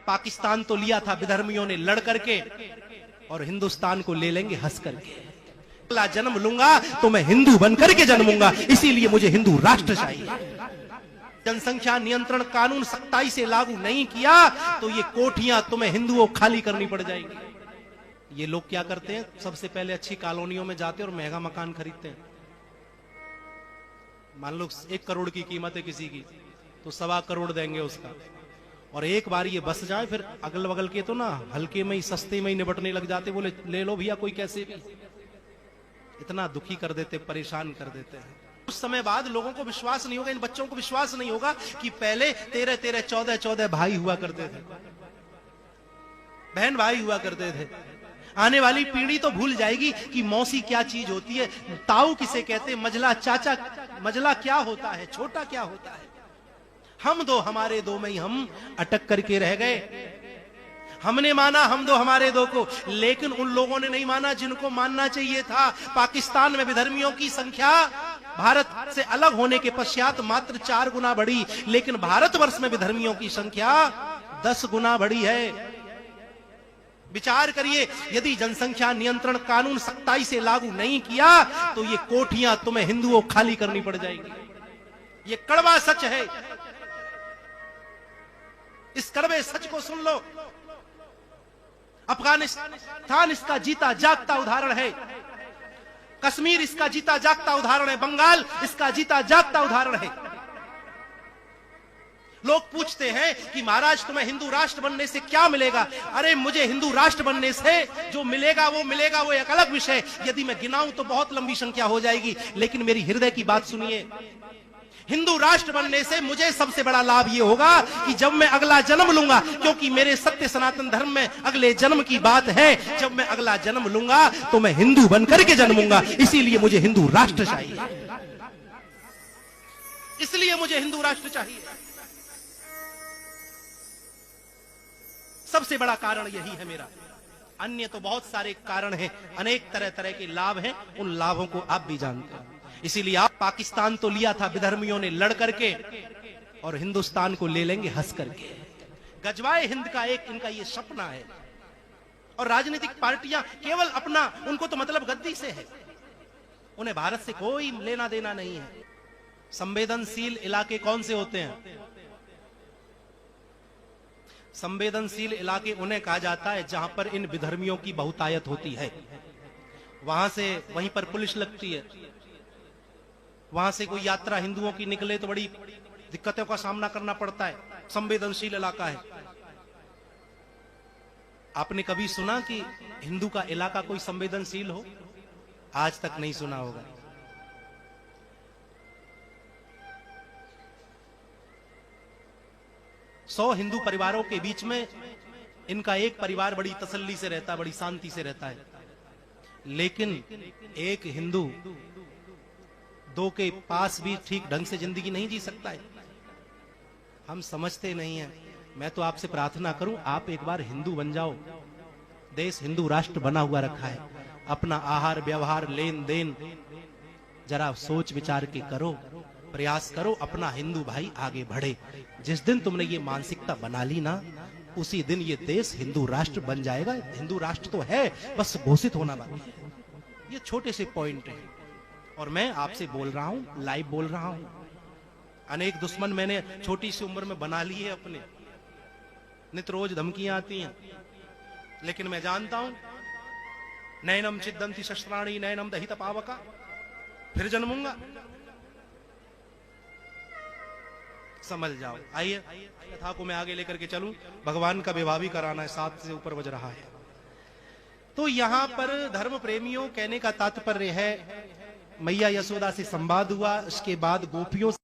पाकिस्तान तो लिया था विधर्मियों ने लड़ करके, और हिंदुस्तान को ले लेंगे हंस करके। अगला जन्म लूंगा तो मैं हिंदू बनकर के जन्मूंगा, इसीलिए मुझे हिंदू राष्ट्र चाहिए। जनसंख्या नियंत्रण कानून सख्ताई से लागू नहीं किया तो ये कोठियां तुम्हें हिंदुओं खाली करनी पड़ जाएगी। ये लोग क्या करते हैं, सबसे पहले अच्छी कॉलोनियों में जाते हैं और महंगा मकान खरीदते हैं। मान लो 1 करोड़ की कीमत है किसी की, तो 1.25 करोड़ देंगे उसका, और एक बार ये बस जाए, फिर अगल बगल के तो ना हल्के में ही सस्ते में ही निपटने लग जाते, बोले ले लो भैया कोई कैसे भी। इतना दुखी कर देते, परेशान कर देते हैं। उस समय बाद लोगों को विश्वास नहीं होगा, इन बच्चों को विश्वास नहीं होगा कि पहले 13-13, 14-14 भाई हुआ करते थे, बहन भाई हुआ करते थे। आने वाली पीढ़ी तो भूल जाएगी कि मौसी क्या चीज होती है, ताऊ किसे कहते, मझला चाचा, मझला क्या होता है, छोटा क्या होता है। हम दो हमारे दो में ही हम अटक करके रह गए। हमने माना हम दो हमारे दो को, लेकिन उन लोगों ने नहीं माना जिनको मानना चाहिए था। पाकिस्तान में विधर्मियों की संख्या भारत से अलग होने के पश्चात मात्र 4 गुना बढ़ी, लेकिन भारतवर्ष में विधर्मियों की संख्या 10 गुना बढ़ी है। विचार करिए, यदि जनसंख्या नियंत्रण कानून सख्ताई से लागू नहीं किया तो ये कोठियां तुम्हें हिंदुओं खाली करनी पड़ जाएगी। ये कड़वा सच है, इस कड़वे सच को सुन लो। अफगानिस्तान इसका जीता जागता उदाहरण है, कश्मीर इसका जीता जागता उदाहरण है, बंगाल इसका जीता जागता उदाहरण है। लोग पूछते हैं कि महाराज तुम्हें हिंदू राष्ट्र बनने से क्या मिलेगा। अरे मुझे हिंदू राष्ट्र बनने से जो मिलेगा वो एक अलग विषय। यदि मैं गिनाऊं तो बहुत लंबी संख्या हो जाएगी, लेकिन मेरी हृदय की बात सुनिए। हिंदू राष्ट्र बनने से मुझे सबसे बड़ा लाभ ये होगा कि जब मैं अगला जन्म लूंगा, क्योंकि मेरे सत्य सनातन धर्म में अगले जन्म की बात है, जब मैं अगला जन्म लूंगा तो मैं हिंदू बनकर के जन्मूंगा, इसीलिए मुझे हिंदू राष्ट्र चाहिए। इसलिए मुझे हिंदू राष्ट्र चाहिए। सबसे बड़ा कारण यही है मेरा। अन्य तो बहुत सारे कारण हैं, अनेक तरह तरह के लाभ हैं, उन लाभों को आप भी जानते हैं। इसीलिए आप पाकिस्तान तो लिया था विधर्मियों ने लड़ करके, और हिंदुस्तान को ले लेंगे हंस करके। गजवाए हिंद का एक इनका ये सपना है। और राजनीतिक पार्टियां केवल अपना, उनको तो मतलब गद्दी से है, उन्हें भारत से कोई लेना देना नहीं है। संवेदनशील इलाके कौन से होते हैं? संवेदनशील इलाके उन्हें कहा जाता है जहां पर इन विधर्मियों की बहुतायत होती है। वहां से, वहीं पर पुलिस लगती है। वहां से कोई यात्रा हिंदुओं की निकले तो बड़ी दिक्कतों का सामना करना पड़ता है। संवेदनशील इलाका है। आपने कभी सुना कि हिंदू का इलाका कोई संवेदनशील हो? आज तक नहीं सुना होगा। सौ हिंदू परिवारों के बीच में इनका एक परिवार बड़ी तसल्ली से रहता है, बड़ी शांति से रहता है। लेकिन एक हिंदू 2 के पास भी ठीक ढंग से जिंदगी नहीं जी सकता है। हम समझते नहीं हैं। मैं तो आपसे प्रार्थना करूं, आप एक बार हिंदू बन जाओ। देश हिंदू राष्ट्र बना हुआ रखा है। अपना आहार व्यवहार लेन देन जरा सोच विचार के करो, प्रयास करो, अपना हिंदू भाई आगे बढ़े। जिस दिन तुमने ये मानसिकता बना ली ना, उसी दिन ये देश हिंदू राष्ट्र बन जाएगा। हिंदू राष्ट्र तो है, बस घोषित होना बाकी है। ये छोटे से पॉइंट है, और मैं आपसे बोल रहा हूं, लाइव बोल रहा हूं। अनेक दुश्मन मैंने छोटी सी उम्र में बना लिए अपने। नित रोज धमकियां आती हैं, लेकिन मैं जानता हूं, नैनम चिद्दंति शस्त्राणी नैनम दहित पावका, फिर जन्मूंगा। समझ जाओ। आइए कथा को मैं आगे लेकर के चलूं। भगवान का विवाह भी कराना है, 7 से ऊपर बज रहा है। तो यहां पर धर्म प्रेमियों कहने का तात्पर्य है, मैया यशोदा से संवाद हुआ, उसके बाद गोपियों